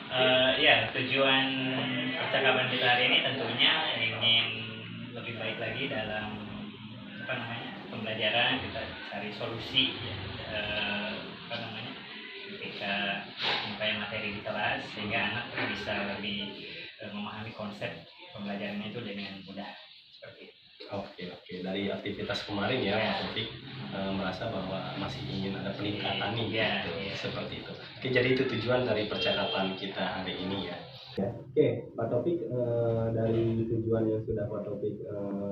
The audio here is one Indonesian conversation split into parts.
Ya, tujuan percakapan kita hari ini tentunya ingin lebih baik lagi dalam pembelajaran. Kita cari solusi ya, ketika sampai materi di kelas sehingga anak bisa lebih memahami konsep pembelajarannya itu dengan mudah seperti itu. Oke. Dari aktivitas kemarin ya, Pak Taufik merasa bahwa masih ingin ada peningkatan nih, gitu. Seperti itu. Oke, jadi itu tujuan dari percakapan kita hari ini ya. Oke, Pak Taufik, dari tujuan yang sudah Pak Taufik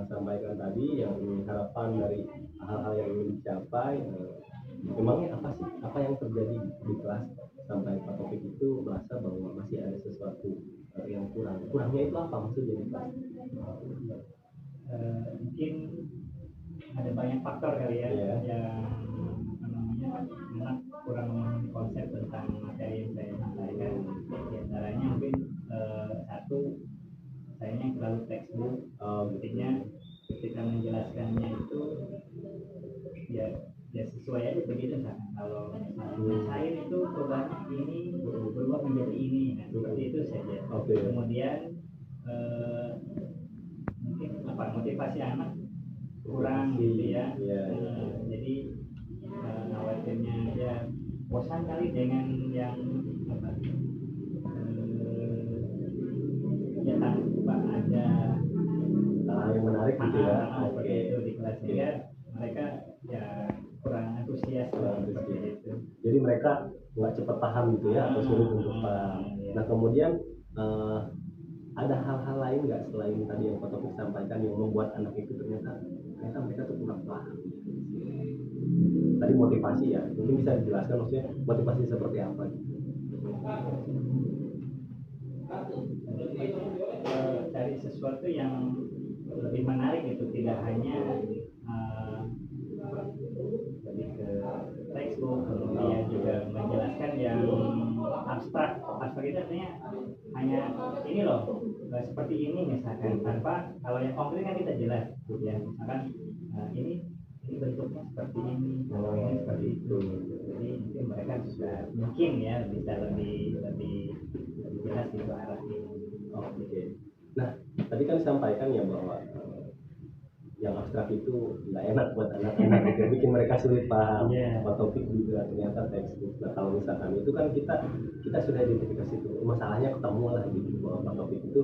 sampaikan tadi, yang harapan dari hal-hal yang ingin dicapai, memangnya apa sih, apa yang terjadi di kelas sampai Pak Taufik itu merasa bahwa masih ada sesuatu yang kurangnya itu apa maksudnya di kelas? Mungkin ada banyak faktor kali ya yang anak kurang memahami konsep tentang materi yang saya sampaikan. Di antaranya mungkin satu, sayanya terlalu textbook. Artinya ketika menjelaskannya itu ya sesuai aja begitu. Kalau misalnya sains itu perubahannya ini berubah menjadi ini, nah, seperti itu saja. Kemudian mungkin motivasi anak kurang gitu ya. Jadi khawatirnya ya bosan kali dengan yang ya tanpa ada hal yang menarik gitu ya. Seperti itu di kelas ya, mereka ya kurang antusias seperti itu. Jadi mereka nggak cepat paham gitu ya, atau sulit untuk paham. Nah kemudian ada hal-hal lain nggak selain tadi yang Pak Taufik sampaikan yang membuat anak itu ternyata mereka tuh kurang paham? Tadi motivasi ya, mungkin bisa dijelaskan maksudnya motivasi seperti apa? Cari sesuatu yang lebih menarik itu, tidak hanya lebih ke textbook, kemudian juga menjelaskan yang abstrak itu artinya hanya ini loh, seperti ini misalkan, tanpa kalau yang konkret kan kita jelas ya, misalkan ini bentuknya seperti ini, kalau ini seperti itu. Jadi mungkin mereka bisa bisa lebih jelas di arah ini. Oke. Nah tadi kan disampaikan ya bahwa yang abstrak itu nggak enak buat anak-anak gitu, bikin mereka sulit paham. Pak Taufik juga ternyata textbook. Nah kalau misalkan itu kan kita sudah identifikasi itu, masalahnya ketemu lah gitu bahwa Pak Taufik itu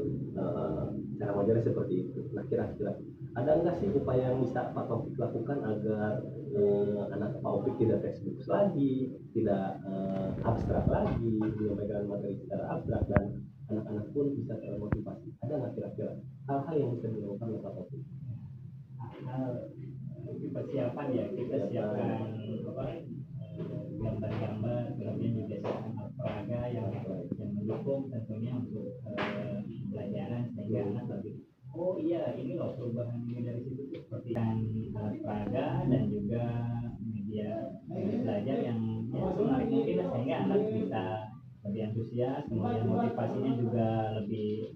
cara mengajarnya seperti itu. Nah kira-kira ada nggak sih upaya yang bisa Pak Taufik lakukan agar anak Pak Taufik tidak textbook lagi, tidak abstrak lagi, menyampaikan materi secara abstrak, dan anak-anak pun bisa termotivasi? Ada nggak kira-kira hal-hal yang bisa dilakukan oleh Pak Taufik? Persiapan ya, kita siapkan gambar-gambar, kemudian juga siapkan alat peraga yang mendukung tentunya untuk pembelajaran, sehingga anak lebih oh iya ini loh perubahan ini dari situ tuh, seperti alat peraga dan juga media belajar yang menarik mungkin, sehingga anak bisa lebih antusias, kemudian motivasinya juga lebih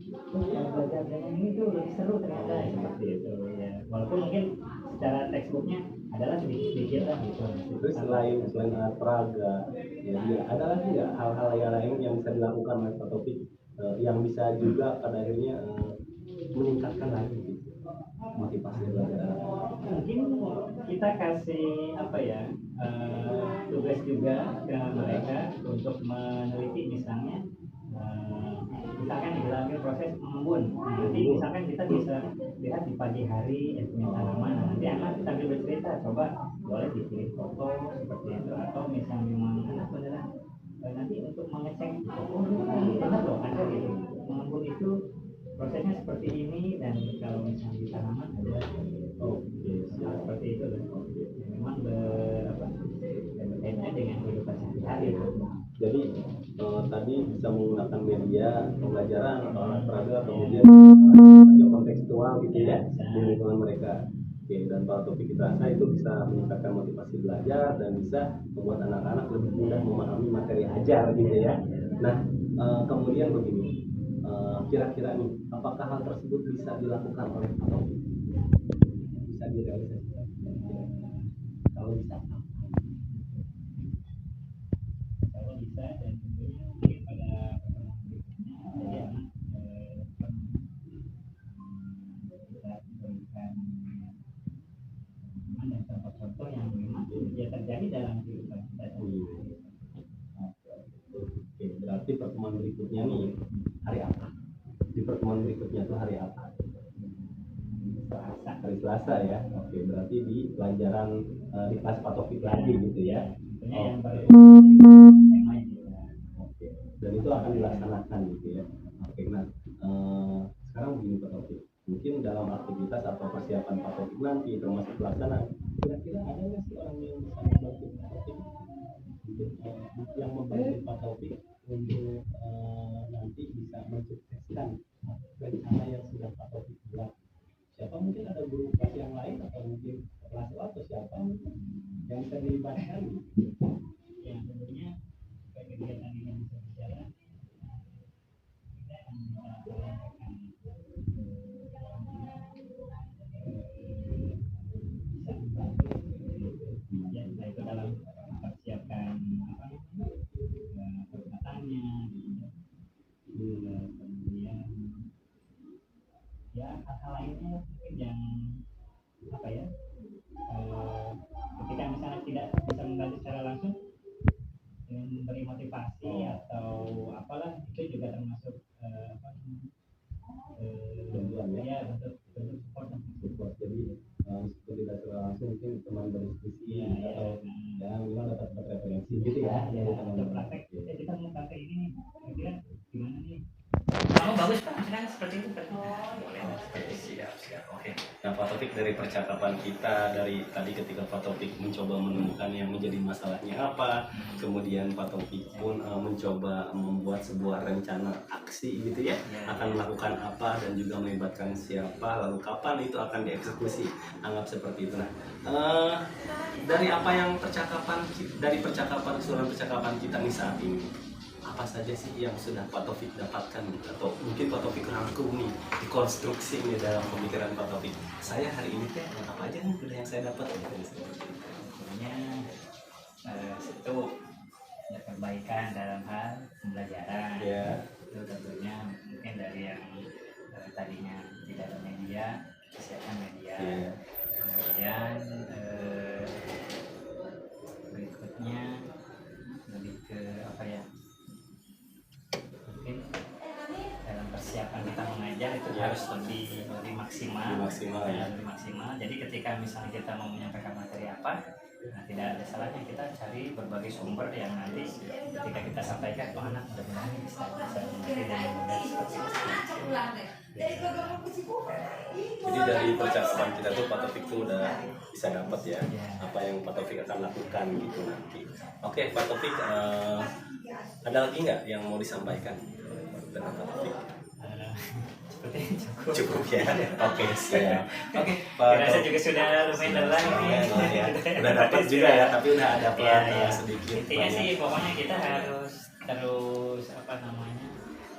belajar dengan ini tuh lebih seru ternyata, seperti itu ya, walaupun mungkin secara textbooknya adalah sedikit lah gitu. Terus selain alat peraga, ya ada lagi nggak hal-hal yang lain yang bisa dilakukan oleh Pak Taufik yang bisa juga pada akhirnya meningkatkan lagi gitu, motivasi belajar anak? Mungkin kita kasih tugas juga ke mereka untuk meneliti, misalnya misalkan dilakukan proses mengembun. Nanti misalkan kita bisa lihat di pagi hari yang punya tanaman, nanti anak sambil bercerita, coba boleh dikirim foto seperti itu, atau misalnya memang anak beneran nanti untuk mengecek benar loh ada gitu, mengembun itu prosesnya seperti ini, dan kalau misalnya di tanaman ada seperti itu loh. Memang berkaitan dengan kehidupan sehari-hari. Jadi tadi bisa menggunakan media pembelajaran atau alat peraga, kemudian kontekstual gitu ya di lingkungan mereka. Oke, dan Pak Taufik rasa itu bisa meningkatkan motivasi belajar dan bisa membuat anak-anak lebih mudah memahami materi ajar gitu ya. Nah kemudian begini, kira-kira nih apakah hal tersebut bisa dilakukan oleh Pak Taufik? Bisa direalisasikan? Kalau bisa, kalau bisa, dan tentunya mungkin pada ya terjadi dalam kehidupan kita. Oke, berarti pertemuan berikutnya nih hari apa? Di pertemuan berikutnya tuh hari apa? Hari Selasa ya. Oke, berarti di pelajaran di kelas Pak Taufik lagi gitu ya. Tentunya yang baru Oke, dan itu akan dilaksanakan gitu ya. Oke, nah sekarang begini Pak Taufik, mungkin dalam aktivitas atau persiapan Pak Taufik nanti termasuk pelaksanaan, kira-kira ada nggak sih orang yang bisa membantu Pak Taufik, yang membantu Pak Taufik untuk nanti bisa mensukseskan rencana yang sudah Pak Taufik buat? Siapa, mungkin ada guru kelas yang lain atau mungkin kelas atau siapa yang bisa dilibatkan? yang tentunya kegiatan ini bisa berjalan, kita akan melakukan bisa membantu ya, itu dalam mempersiapkan perkataannya, kemudian ya hal-hal lainnya mungkin yang apa ya, ketika misalnya tidak bisa membantu secara langsung dengan memberi motivasi atau apalah, itu juga termasuk Bantuan ya, bentuk support. jadi meskipun tidak secara langsung mungkin teman berdiskusi atau ya minimal dapat referensi gitu ya. Untuk praktek kita mau praktek ini kira-kira gimana nih? Kamu bagus Pak, kan seperti itu. Siap. Oke. Nah Pak Taufik, dari percakapan kita dari tadi ketika Pak Taufik mencoba menemukan yang menjadi masalahnya apa, kemudian Pak Taufik pun mencoba membuat sebuah rencana aksi gitu ya, akan melakukan apa dan juga melibatkan siapa, lalu kapan itu akan dieksekusi, anggap seperti itu. Nah dari apa yang dari keseluruhan percakapan kita nih saat ini, apa saja sih yang sudah Pak Taufik dapatkan gitu? Atau mungkin Pak Taufik rangkum nih, dikonstruksi nih dalam pemikiran Pak Taufik, saya hari ini teh apa aja nih udah yang saya dapat gitu. Sebenarnya itu ya perbaikan dalam hal pembelajaran itu tentunya mungkin dari yang tadinya tidak ada media, kesiapan media, kemudian berikutnya lebih ke apa ya, mungkin dalam persiapan kita mengajar itu harus lebih maksimal. Lebih maksimal. Jadi ketika misalnya kita mau menyampaikan materi apa, nah tidak ada salahnya kita cari berbagai sumber yang nanti ketika kita sampaikan, oh anak mudah-mudahan bisa mengerti dan mudah seperti itu. Jadi dari percakapan kita tuh Pak Taufik tuh udah bisa dapat ya apa yang Pak Taufik akan lakukan gitu nanti. Oke Pak Taufik, ada lagi nggak yang mau disampaikan dengan Pak Taufik? Cukup ya. Oke, siap. Oke, Pak Saya juga sudah lumayan lelah ini. Udah dapat juga ya, tapi udah ada sedikit. Intinya sih pokoknya kita harus terus apa namanya,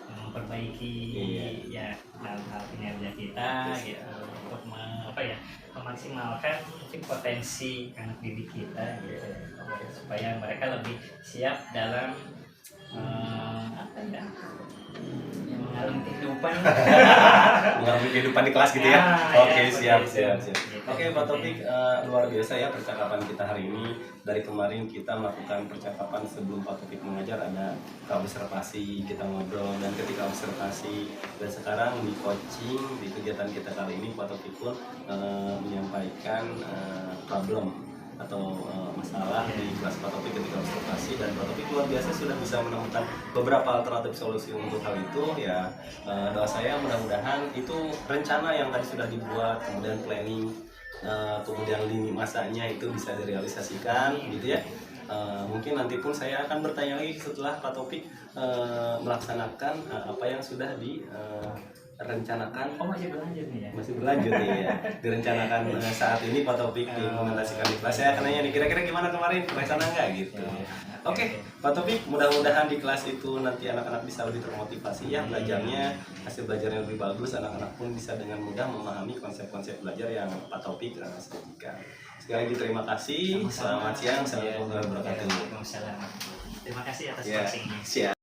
memperbaiki ya hal-hal kinerja kita gitu, untuk memaksimalkan mungkin potensi anak didik kita gitu, supaya mereka lebih siap dalam mengalami kehidupan di kelas gitu ya. Oke, siap. Gitu. Oke Pak Taufik, luar biasa ya percakapan kita hari ini. Dari kemarin kita melakukan percakapan sebelum Pak Taufik mengajar, ada observasi, kita ngobrol, dan ketika observasi, dan sekarang di coaching, di kegiatan kita kali ini Pak Taufik pun menyampaikan problem atau masalah di kelas Pak Taufik ketika observasi, dan Pak Taufik luar biasa sudah bisa menemukan beberapa alternatif solusi untuk hal itu ya. Doa saya mudah-mudahan itu rencana yang tadi sudah dibuat, kemudian planning, kemudian lini masanya itu bisa direalisasikan gitu ya. Mungkin nanti pun saya akan bertanya lagi setelah Pak Taufik melaksanakan apa yang sudah direncanakan. Masih berlanjut nih ya? Masih berlanjut ya. Direncanakan saat ini Pak Taufik diimplementasikan di kelas. Saya akan nanya nih, kira-kira gimana kemarin, terlaksana nggak gitu. Oke, Pak Taufik, mudah-mudahan di kelas itu nanti anak-anak bisa lebih termotivasi ya belajarnya, hasil belajarnya lebih bagus, anak-anak pun bisa dengan mudah memahami konsep-konsep belajar yang Pak Taufik sajikan. Sekali lagi terima kasih, selamat siang, assalamualaikum warahmatullahi wabarakatuh. Terima kasih atas coachingnya. Siap.